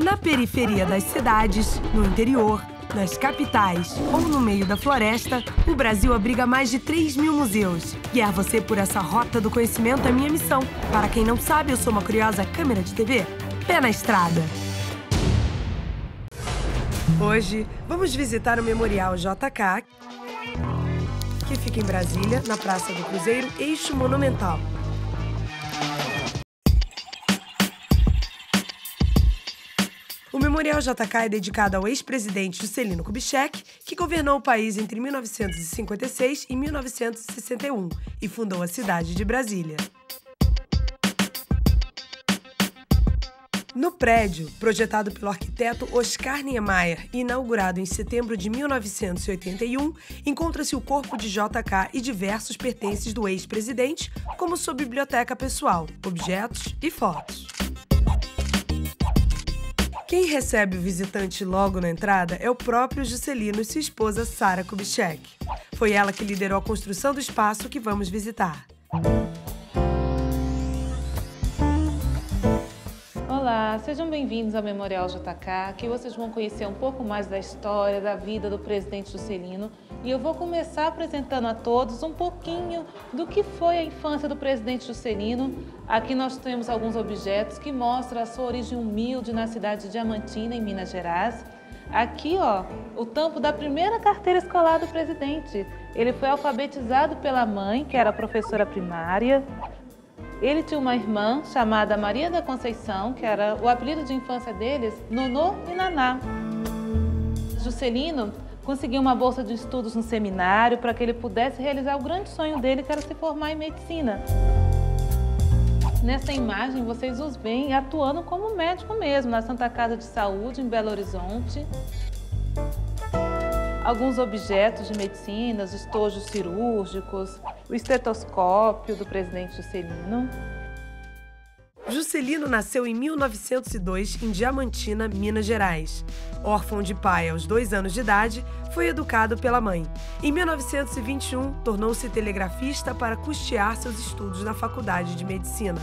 Na periferia das cidades, no interior, nas capitais ou no meio da floresta, o Brasil abriga mais de 3.000 museus. Guiar você por essa rota do conhecimento é minha missão. Para quem não sabe, eu sou uma curiosa câmera de TV. Pé na estrada! Hoje, vamos visitar o Memorial JK, que fica em Brasília, na Praça do Cruzeiro, eixo monumental. O Memorial JK é dedicado ao ex-presidente Juscelino Kubitschek, que governou o país entre 1956 e 1961 e fundou a cidade de Brasília. No prédio, projetado pelo arquiteto Oscar Niemeyer e inaugurado em setembro de 1981, encontra-se o corpo de JK e diversos pertences do ex-presidente, como sua biblioteca pessoal, objetos e fotos. Quem recebe o visitante logo na entrada é o próprio Juscelino e sua esposa Sara Kubitschek. Foi ela que liderou a construção do espaço que vamos visitar. Olá, sejam bem-vindos ao Memorial JK. Aqui vocês vão conhecer um pouco mais da história, da vida do presidente Juscelino. E eu vou começar apresentando a todos um pouquinho do que foi a infância do presidente Juscelino. Aqui nós temos alguns objetos que mostram a sua origem humilde na cidade de Diamantina, em Minas Gerais. Aqui, ó, o tampo da primeira carteira escolar do presidente. Ele foi alfabetizado pela mãe, que era professora primária. Ele tinha uma irmã chamada Maria da Conceição, que era o apelido de infância deles, Nonô e Naná. Juscelino conseguiu uma bolsa de estudos no seminário para que ele pudesse realizar o grande sonho dele, que era se formar em medicina. Nessa imagem, vocês os veem atuando como médico mesmo, na Santa Casa de Saúde, em Belo Horizonte. Alguns objetos de medicina, os estojos cirúrgicos, o estetoscópio do presidente Juscelino. Juscelino nasceu em 1902 em Diamantina, Minas Gerais. Órfão de pai aos 2 anos de idade, foi educado pela mãe. Em 1921, tornou-se telegrafista para custear seus estudos na Faculdade de Medicina.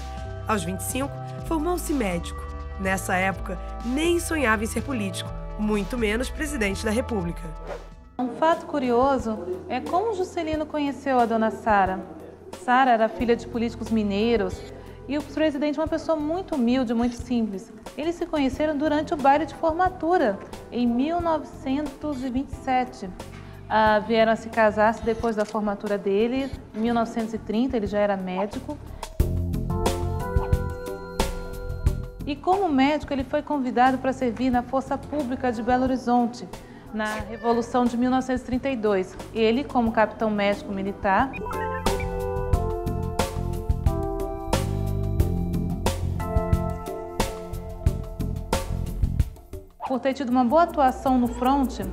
Aos 25, formou-se médico. Nessa época, nem sonhava em ser político, muito menos presidente da República. Um fato curioso é como Juscelino conheceu a dona Sara. Sara era filha de políticos mineiros e o presidente uma pessoa muito humilde, muito simples. Eles se conheceram durante o baile de formatura, em 1927. Vieram a se casar depois da formatura dele, em 1930, ele já era médico. E como médico, ele foi convidado para servir na Força Pública de Belo Horizonte, na Revolução de 1932. Ele, como capitão médico militar, por ter tido uma boa atuação no fronte,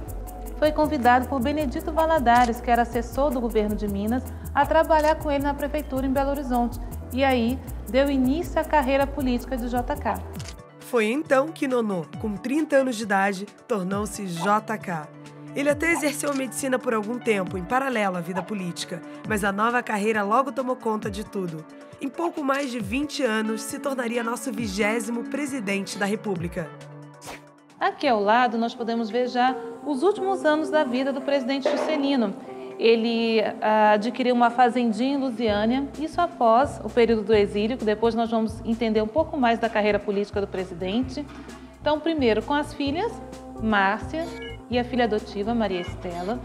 foi convidado por Benedito Valadares, que era assessor do governo de Minas, a trabalhar com ele na prefeitura em Belo Horizonte. E aí, deu início à carreira política de JK. Foi então que Nonô, com 30 anos de idade, tornou-se JK. Ele até exerceu a medicina por algum tempo, em paralelo à vida política, mas a nova carreira logo tomou conta de tudo. Em pouco mais de 20 anos, se tornaria nosso 20º presidente da República. Aqui ao lado, nós podemos ver já os últimos anos da vida do presidente Juscelino. Ele adquiriu uma fazendinha em Lusiânia, isso após o período do exílio, que depois nós vamos entender um pouco mais da carreira política do presidente. Então, primeiro com as filhas, Márcia e a filha adotiva, Maria Estela.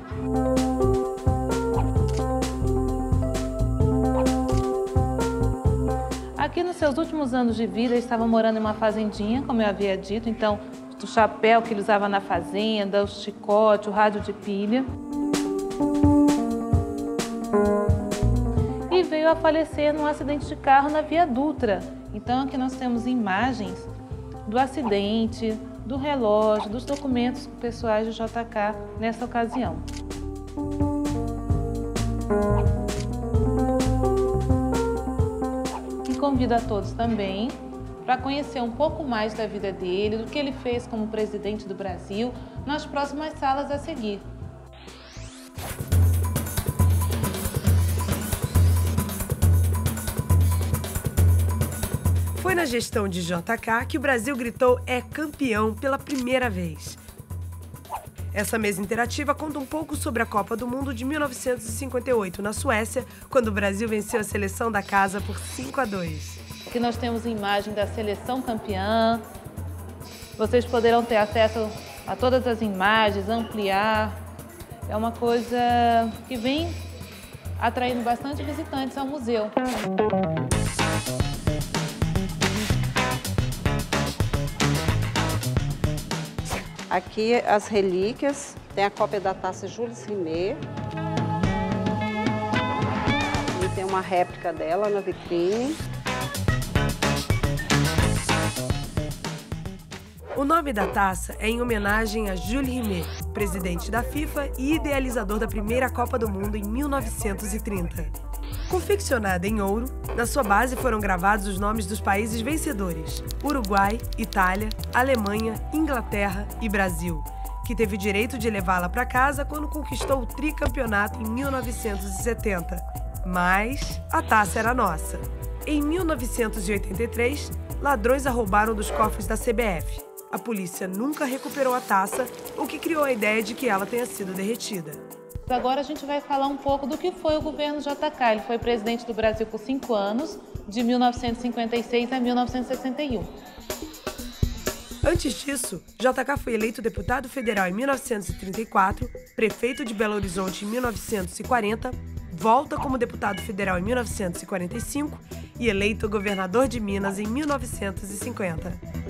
Aqui nos seus últimos anos de vida, ele estava morando em uma fazendinha, como eu havia dito, então o chapéu que ele usava na fazenda, o chicote, o rádio de pilha. E veio a falecer num acidente de carro na Via Dutra. Então aqui nós temos imagens do acidente, do relógio, dos documentos pessoais de JK nessa ocasião. E convido a todos também para conhecer um pouco mais da vida dele, do que ele fez como presidente do Brasil, nas próximas salas a seguir. Foi na gestão de JK que o Brasil gritou "é campeão" pela primeira vez. Essa mesa interativa conta um pouco sobre a Copa do Mundo de 1958, na Suécia, quando o Brasil venceu a seleção da casa por 5-2. Aqui nós temos imagem da seleção campeã. Vocês poderão ter acesso a todas as imagens, ampliar. É uma coisa que vem atraindo bastante visitantes ao museu. Aqui as relíquias, tem a cópia da taça Jules Rimet. E tem uma réplica dela na vitrine. O nome da taça é em homenagem a Jules Rimet, presidente da FIFA e idealizador da primeira Copa do Mundo em 1930. Confeccionada em ouro, na sua base foram gravados os nomes dos países vencedores: Uruguai, Itália, Alemanha, Inglaterra e Brasil, que teve o direito de levá-la para casa quando conquistou o tricampeonato em 1970. Mas a taça era nossa. Em 1983, ladrões a roubaram dos cofres da CBF. A polícia nunca recuperou a taça, o que criou a ideia de que ela tenha sido derretida. Agora a gente vai falar um pouco do que foi o governo JK. Ele foi presidente do Brasil por 5 anos, de 1956 a 1961. Antes disso, JK foi eleito deputado federal em 1934, prefeito de Belo Horizonte em 1940, volta como deputado federal em 1945 e eleito governador de Minas em 1950.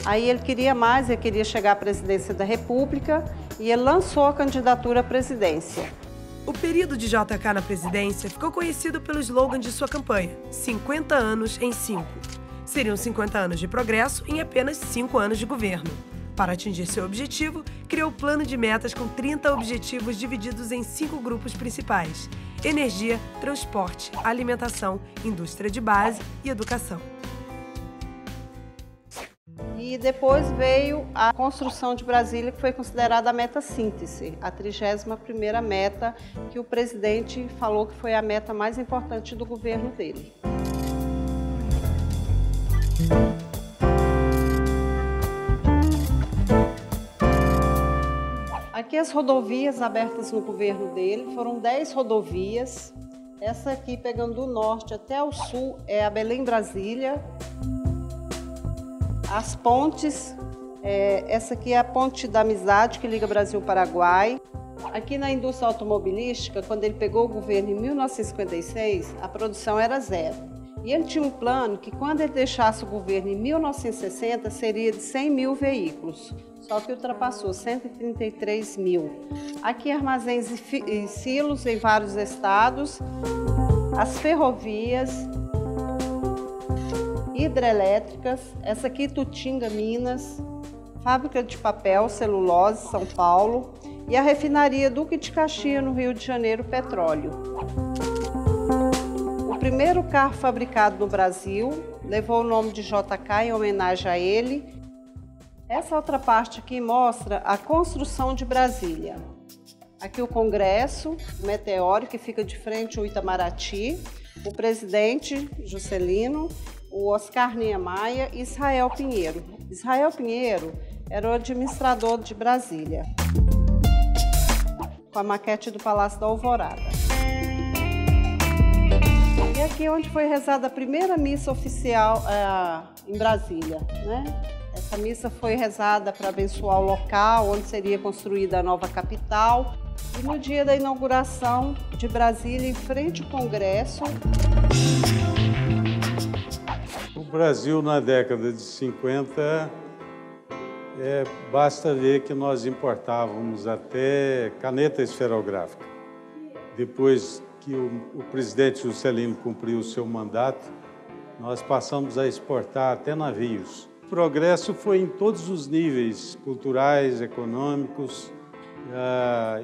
Aí ele queria mais, ele queria chegar à presidência da República e ele lançou a candidatura à presidência. O período de JK na presidência ficou conhecido pelo slogan de sua campanha, 50 anos em 5. Seriam 50 anos de progresso em apenas 5 anos de governo. Para atingir seu objetivo, criou o plano de metas com 30 objetivos divididos em 5 grupos principais: energia, transporte, alimentação, indústria de base e educação. E depois veio a construção de Brasília, que foi considerada a meta síntese, a 31ª meta, que o presidente falou que foi a meta mais importante do governo dele. Aqui as rodovias abertas no governo dele, foram 10 rodovias. Essa aqui, pegando do norte até o sul, é a Belém-Brasília. As pontes, essa aqui é a Ponte da Amizade, que liga Brasil ao Paraguai. Aqui na indústria automobilística, quando ele pegou o governo em 1956, a produção era 0. E ele tinha um plano que, quando ele deixasse o governo em 1960, seria de 100 mil veículos, só que ultrapassou 133 mil. Aqui armazéns e silos em vários estados, as ferrovias, hidrelétricas, essa aqui Tutinga, Minas, fábrica de papel, celulose, São Paulo, e a refinaria Duque de Caxias, no Rio de Janeiro, petróleo. O primeiro carro fabricado no Brasil levou o nome de JK em homenagem a ele. Essa outra parte aqui mostra a construção de Brasília. Aqui o Congresso, o Meteoro, que fica de frente ao Itamaraty, o presidente Juscelino, o Oscar Niemeyer e Israel Pinheiro. Israel Pinheiro era o administrador de Brasília, com a maquete do Palácio da Alvorada. E aqui é onde foi rezada a primeira missa oficial em Brasília, né? Essa missa foi rezada para abençoar o local onde seria construída a nova capital. E no dia da inauguração de Brasília, em frente ao Congresso. O Brasil, na década de 50, basta ver que nós importávamos até caneta esferográfica. Depois que o presidente Juscelino cumpriu o seu mandato, nós passamos a exportar até navios. O progresso foi em todos os níveis, culturais, econômicos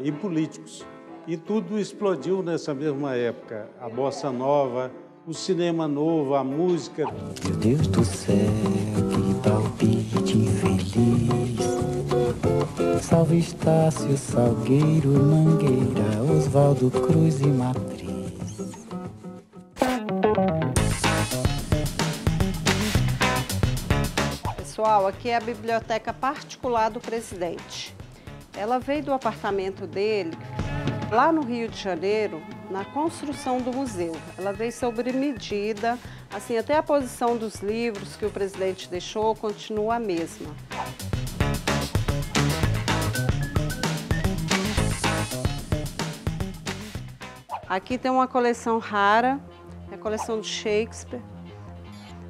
e políticos. E tudo explodiu nessa mesma época. A bossa nova, o cinema novo, a música. Meu Deus do céu, que palpite feliz. Salve Estácio, Salgueiro, Mangueira, Oswaldo Cruz e Matriz. Pessoal, aqui é a biblioteca particular do presidente. Ela veio do apartamento dele, lá no Rio de Janeiro, na construção do museu. Ela veio sob medida, assim, até a posição dos livros que o presidente deixou continua a mesma. Aqui tem uma coleção rara, é a coleção de Shakespeare.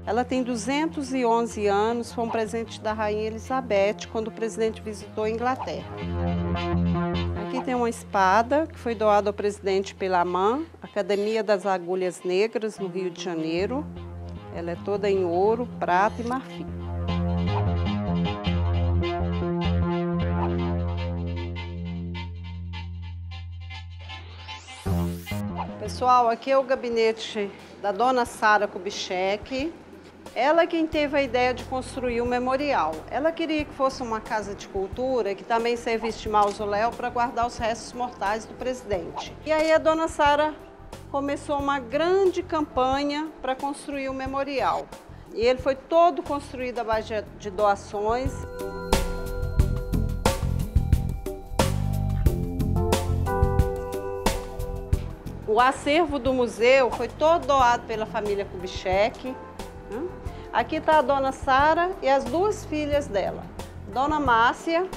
Ela tem 211 anos, foi um presente da Rainha Elizabeth quando o presidente visitou a Inglaterra. Aqui tem uma espada que foi doada ao presidente pela AMAN, Academia das Agulhas Negras, no Rio de Janeiro. Ela é toda em ouro, prata e marfim. Pessoal, aqui é o gabinete da dona Sara Kubitschek. Ela é quem teve a ideia de construir o memorial. Ela queria que fosse uma casa de cultura que também servisse de mausoléu para guardar os restos mortais do presidente. E aí a dona Sara começou uma grande campanha para construir o memorial. E ele foi todo construído à base de doações. O acervo do museu foi todo doado pela família Kubitschek. Aqui está a dona Sara e as duas filhas dela. Dona Márcia.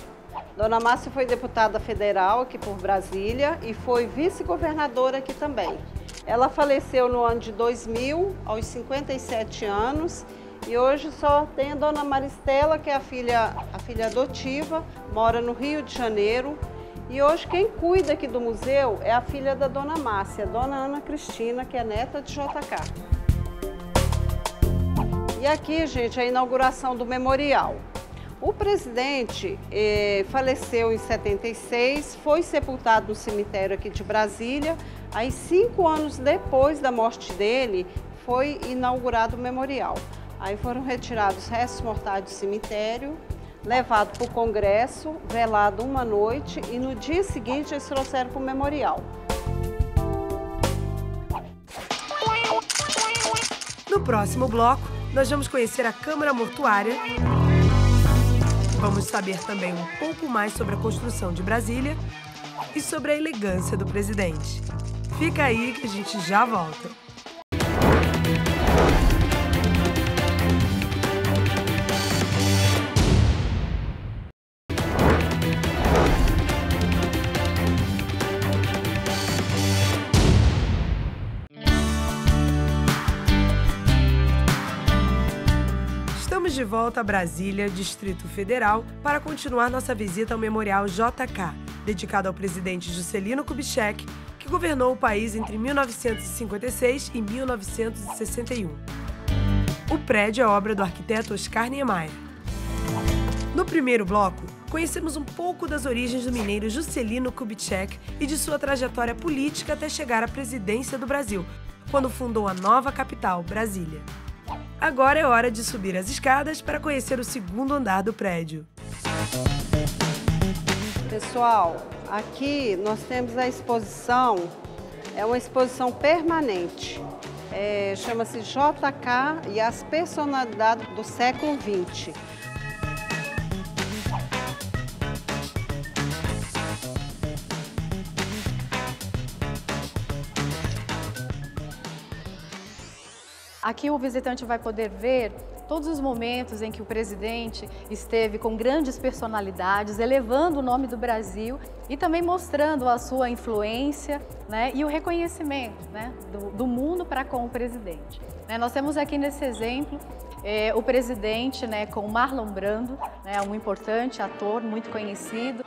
Dona Márcia foi deputada federal aqui por Brasília e foi vice-governadora aqui também. Ela faleceu no ano de 2000, aos 57 anos. E hoje só tem a dona Maristela, que é a filha adotiva, mora no Rio de Janeiro. E hoje quem cuida aqui do museu é a filha da dona Márcia, dona Ana Cristina, que é neta de JK. E aqui, gente, a inauguração do memorial. O presidente faleceu em 76, foi sepultado no cemitério aqui de Brasília. Aí, 5 anos depois da morte dele, foi inaugurado o memorial. Aí foram retirados os restos mortais do cemitério, levado para o Congresso, velado uma noite e no dia seguinte eles trouxeram para o memorial. No próximo bloco, nós vamos conhecer a Câmara Mortuária. Vamos saber também um pouco mais sobre a construção de Brasília e sobre a elegância do presidente. Fica aí que a gente já volta. Estamos de volta a Brasília, Distrito Federal, para continuar nossa visita ao Memorial JK, dedicado ao presidente Juscelino Kubitschek, que governou o país entre 1956 e 1961. O prédio é obra do arquiteto Oscar Niemeyer. No primeiro bloco, conhecemos um pouco das origens do mineiro Juscelino Kubitschek e de sua trajetória política até chegar à presidência do Brasil, quando fundou a nova capital, Brasília. Agora é hora de subir as escadas para conhecer o segundo andar do prédio. Pessoal, aqui nós temos a exposição, é uma exposição permanente. Chama-se JK e as personalidades do século XX. Aqui o visitante vai poder ver todos os momentos em que o presidente esteve com grandes personalidades, elevando o nome do Brasil e também mostrando a sua influência, né, e o reconhecimento, né, do mundo para com o presidente. Nós temos aqui nesse exemplo o presidente, né, com Marlon Brando, né, um importante ator, muito conhecido.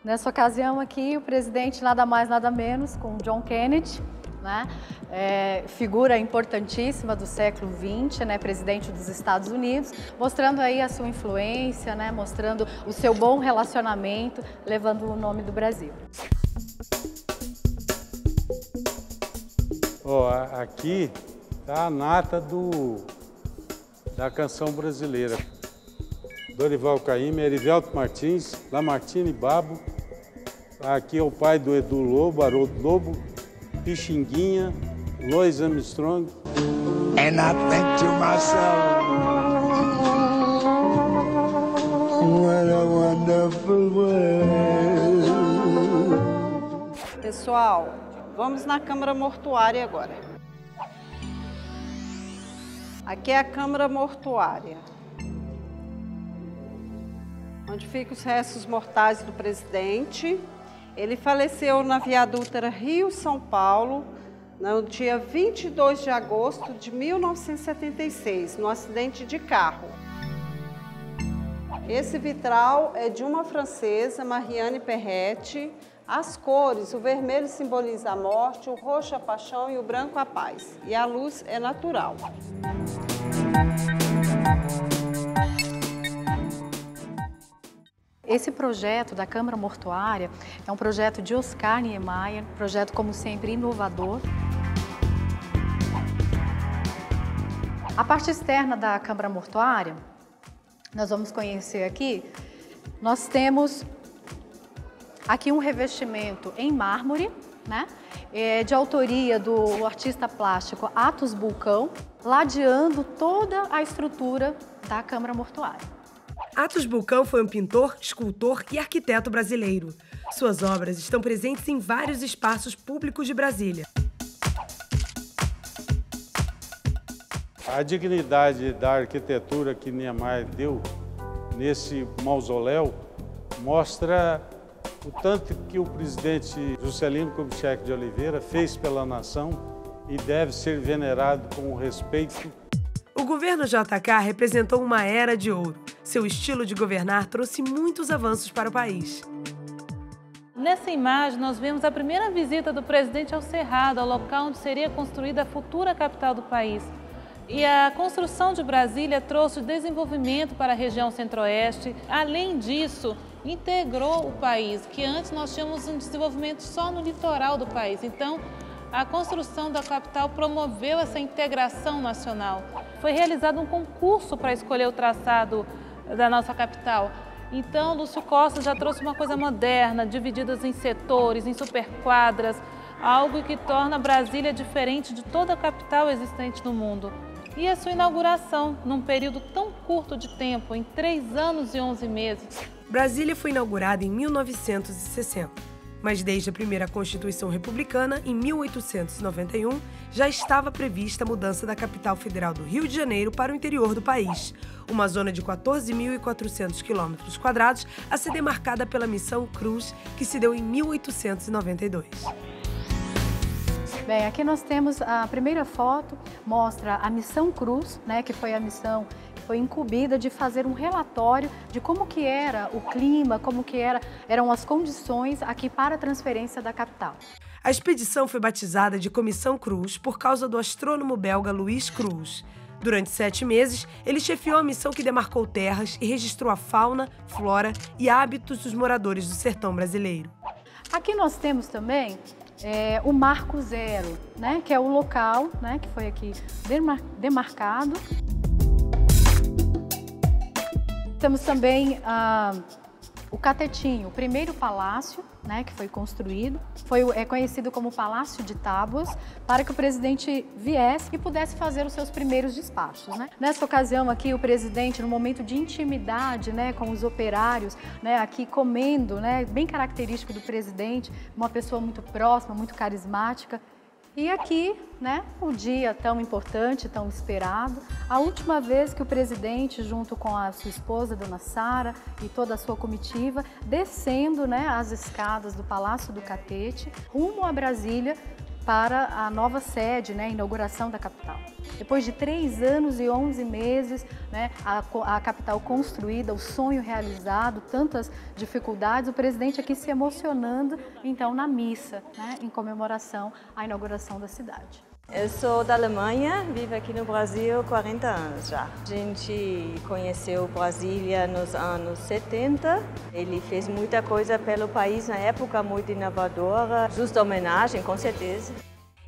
Nessa ocasião aqui, o presidente nada mais, nada menos com John Kennedy, né? Figura importantíssima do século XX, né? Presidente dos Estados Unidos, mostrando aí a sua influência, né? Mostrando o seu bom relacionamento, levando o nome do Brasil. Aqui está a nata da canção brasileira. Dorival Caymmi, Erivelto Martins, Lamartine Babo, Aqui é o pai do Edu Lobo, Haroldo Lobo, Pixinguinha, Louis Armstrong. And I think to myself, what a wonderful world. Pessoal, vamos na Câmara Mortuária agora. Aqui é a Câmara Mortuária, onde ficam os restos mortais do presidente. Ele faleceu na Via Adúltera Rio-São Paulo, no dia 22 de agosto de 1976, num acidente de carro. Esse vitral é de uma francesa, Marianne Perrette. As cores, o vermelho simboliza a morte, o roxo a paixão e o branco a paz. E a luz é natural. Esse projeto da Câmara Mortuária é um projeto de Oscar Niemeyer, projeto, como sempre, inovador. A parte externa da Câmara Mortuária, nós vamos conhecer aqui, nós temos aqui um revestimento em mármore, né, de autoria do artista plástico Atos Bulcão, ladeando toda a estrutura da Câmara Mortuária. Atos Bulcão foi um pintor, escultor e arquiteto brasileiro. Suas obras estão presentes em vários espaços públicos de Brasília. A dignidade da arquitetura que Niemeyer deu nesse mausoléu mostra o tanto que o presidente Juscelino Kubitschek de Oliveira fez pela nação e deve ser venerado com respeito. O governo JK representou uma era de ouro. Seu estilo de governar trouxe muitos avanços para o país. Nessa imagem, nós vemos a primeira visita do presidente ao Cerrado, ao local onde seria construída a futura capital do país. E a construção de Brasília trouxe desenvolvimento para a região centro-oeste. Além disso, integrou o país, que antes nós tínhamos um desenvolvimento só no litoral do país. Então, a construção da capital promoveu essa integração nacional. Foi realizado um concurso para escolher o traçado da nossa capital. Então, Lúcio Costa já trouxe uma coisa moderna, divididas em setores, em superquadras, algo que torna Brasília diferente de toda a capital existente no mundo. E a sua inauguração, num período tão curto de tempo, em 3 anos e 11 meses. Brasília foi inaugurada em 1960. Mas desde a primeira Constituição Republicana, em 1891, já estava prevista a mudança da capital federal do Rio de Janeiro para o interior do país, uma zona de 14.400 km² a ser demarcada pela Missão Cruz, que se deu em 1892. Bem, aqui nós temos a primeira foto, mostra a Missão Cruz, né, que foi a missão que foi incumbida de fazer um relatório de como que era o clima, como que eram as condições aqui para a transferência da capital. A expedição foi batizada de Comissão Cruz por causa do astrônomo belga Louis Cruz. Durante 7 meses, ele chefiou a missão que demarcou terras e registrou a fauna, flora e hábitos dos moradores do sertão brasileiro. Aqui nós temos também o Marco Zero, né, que é o local, né, que foi aqui demarcado. Temos também o Catetinho, o primeiro palácio, né, que foi construído, é conhecido como Palácio de Tábuas, para que o presidente viesse e pudesse fazer os seus primeiros despachos, né? Nessa ocasião aqui, o presidente, no momento de intimidade, né, com os operários, né, aqui comendo, né, bem característico do presidente, uma pessoa muito próxima, muito carismática. E aqui, né, o dia tão importante, tão esperado, a última vez que o presidente, junto com a sua esposa, Dona Sara, e toda a sua comitiva, descendo, né, as escadas do Palácio do Catete, rumo a Brasília, para a nova sede, né, a inauguração da capital. Depois de 3 anos e 11 meses, né, a capital construída, o sonho realizado, tantas dificuldades, o presidente aqui se emocionando, então, na missa, né, em comemoração à inauguração da cidade. Eu sou da Alemanha, vivo aqui no Brasil há 40 anos já. A gente conheceu Brasília nos anos 70. Ele fez muita coisa pelo país na época, muito inovadora. Justa homenagem, com certeza.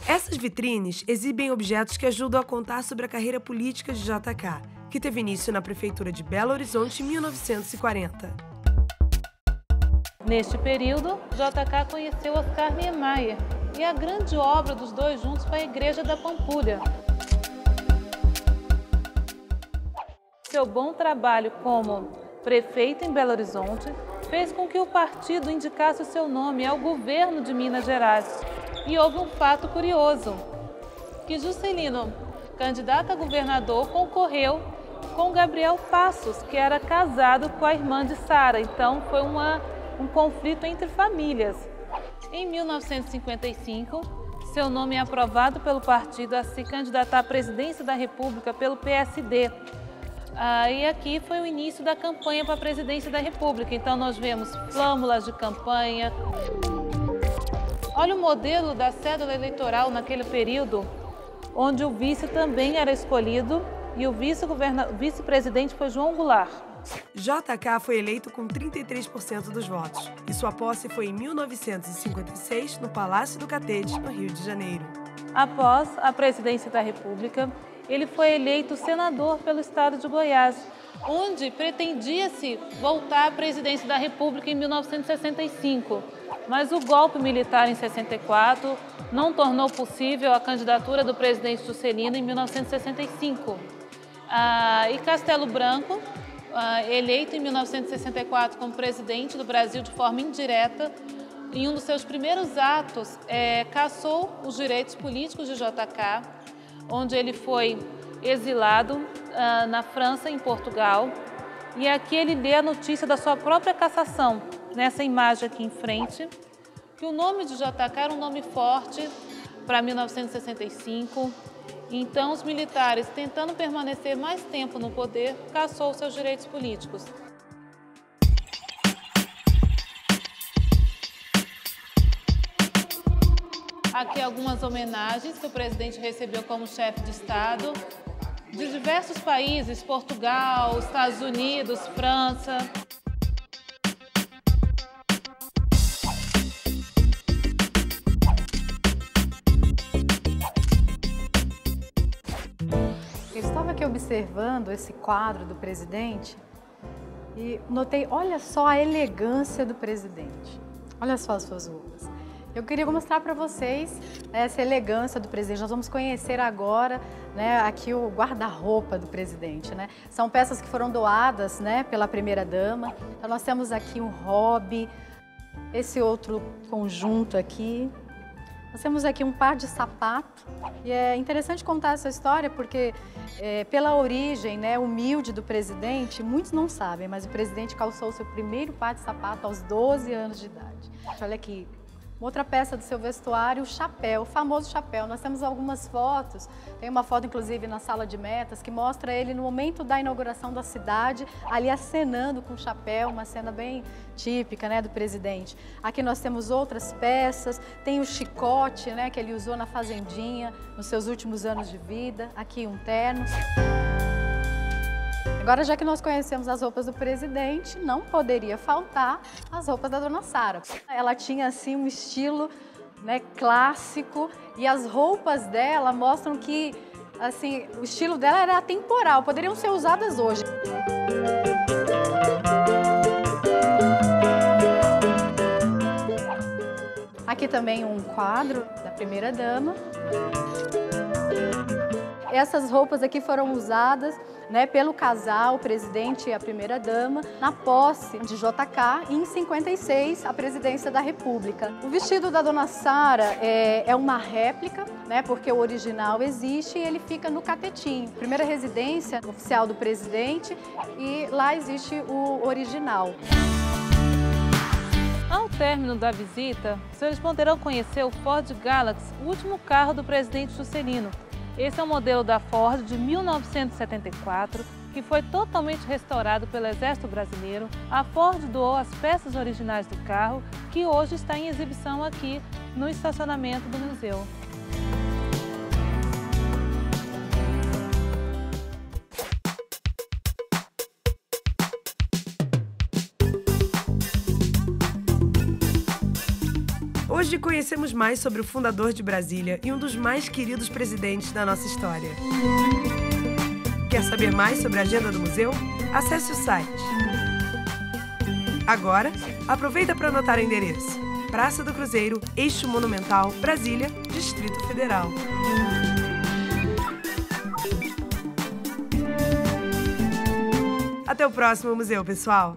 Essas vitrines exibem objetos que ajudam a contar sobre a carreira política de JK, que teve início na Prefeitura de Belo Horizonte em 1940. Neste período, JK conheceu Oscar Niemeyer e a grande obra dos dois juntos foi a Igreja da Pampulha. Seu bom trabalho como prefeito em Belo Horizonte fez com que o partido indicasse o seu nome ao governo de Minas Gerais. E houve um fato curioso, que Juscelino, candidato a governador, concorreu com Gabriel Passos, que era casado com a irmã de Sara. Então foi um conflito entre famílias. Em 1955, seu nome é aprovado pelo partido a se candidatar à presidência da República pelo PSD. E aqui foi o início da campanha para a presidência da República. Então nós vemos flâmulas de campanha. Olha o modelo da cédula eleitoral naquele período, onde o vice também era escolhido e o vice-presidente foi João Goulart. JK foi eleito com 33% dos votos e sua posse foi em 1956 no Palácio do Catete, no Rio de Janeiro. Após a presidência da República, ele foi eleito senador pelo estado de Goiás, onde pretendia-se voltar à presidência da República em 1965. Mas o golpe militar em 64 não tornou possível a candidatura do presidente Juscelino em 1965. E Castelo Branco, eleito em 1964 como presidente do Brasil de forma indireta, em um dos seus primeiros atos, cassou os direitos políticos de JK, onde ele foi exilado na França e em Portugal. E aqui ele lê a notícia da sua própria cassação, nessa imagem aqui em frente, que o nome de JK era um nome forte para 1965. Então, os militares, tentando permanecer mais tempo no poder, cassou seus direitos políticos. Aqui algumas homenagens que o presidente recebeu como chefe de Estado de diversos países, Portugal, Estados Unidos, França. Eu estava aqui observando esse quadro do presidente e notei, olha só a elegância do presidente. Olha só as suas roupas. Eu queria mostrar para vocês essa elegância do presidente. Nós vamos conhecer agora, aqui o guarda-roupa do presidente, São peças que foram doadas, pela primeira-dama. Então nós temos aqui um hobby, esse outro conjunto aqui. Nós temos aqui um par de sapato. E é interessante contar essa história porque pela origem, humilde do presidente, muitos não sabem, mas o presidente calçou o seu primeiro par de sapato aos 12 anos de idade. Olha aqui. Outra peça do seu vestuário, o chapéu, o famoso chapéu. Nós temos algumas fotos, tem uma foto inclusive na sala de metas que mostra ele no momento da inauguração da cidade, ali acenando com o chapéu, uma cena bem típica do presidente. Aqui nós temos outras peças, tem o chicote que ele usou na fazendinha nos seus últimos anos de vida, aqui um terno. Agora, já que nós conhecemos as roupas do presidente, não poderia faltar as roupas da dona Sara. Ela tinha, assim, um estilo clássico e as roupas dela mostram que, assim, o estilo dela era atemporal, poderiam ser usadas hoje. Aqui também um quadro da primeira-dama. Essas roupas aqui foram usadas pelo casal, o presidente e a primeira-dama, na posse de JK e em 56, a presidência da República. O vestido da dona Sara é uma réplica, porque o original existe e ele fica no Catetinho, primeira residência oficial do presidente, e lá existe o original. Ao término da visita, os senhores poderão conhecer o Ford Galaxy, o último carro do presidente Juscelino. Esse é um modelo da Ford de 1974, que foi totalmente restaurado pelo Exército Brasileiro. A Ford doou as peças originais do carro, que hoje está em exibição aqui no estacionamento do museu. Hoje conhecemos mais sobre o fundador de Brasília e um dos mais queridos presidentes da nossa história. Quer saber mais sobre a agenda do museu? Acesse o site. Agora, Aproveita para anotar o endereço: Praça do Cruzeiro, Eixo Monumental, Brasília, Distrito Federal. Até o próximo museu, pessoal!